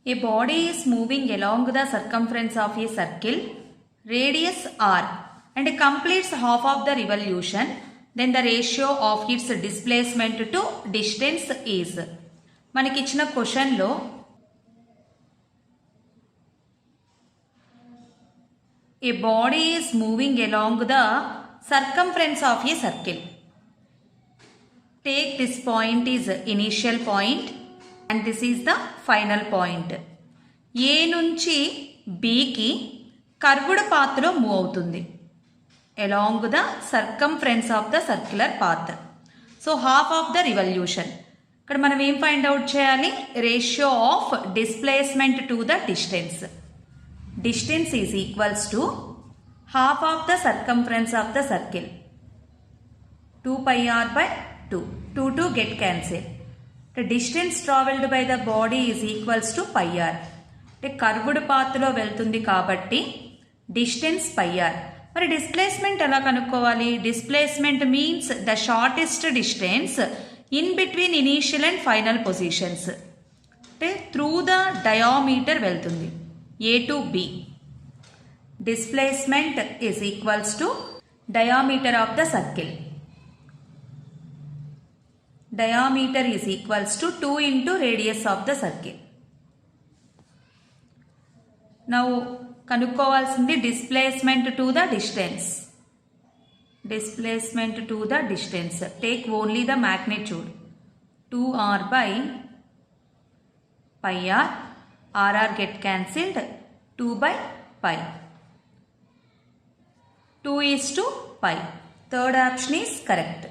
A body is moving along the circumference of a circle, radius r, and completes half of the revolution. Then the ratio of its displacement to distance is. మనకిచ్చిన క్వశ్చన్లో a body is moving along the circumference of a circle. Take this point is initial point and this is the final point. A నుంచి Bకి curved పాత్లో move అవుతుంది along the circumference of the circular path. So half of the revolution. ఇక్కడ మనం ఏం find out చేయాలి? Ratio of displacement to the distance. Distance is equals to half of the circumference of the circle. 2 pi r by 2. 2 get cancelled. The distance travelled by the body is equals to pi r. అంటే curved పాత్లో వెళ్తుంది కాబట్టి distance pi r. మరి displacement ఎలా కనుక్కోవాలి? Displacement means the shortest distance in between initial and final positions. అంటే through the diameter వెళ్తుంది A to B. Displacement is equals to diameter of the circle. Diameter is equals to 2 into radius of the circle. Now కనుక్కోవాల్సింది displacement to the distance. Displacement to the distance. Take only the magnitude. 2r by pi r. r get cancelled. 2 by pi. 2 is to pi. Third option is correct.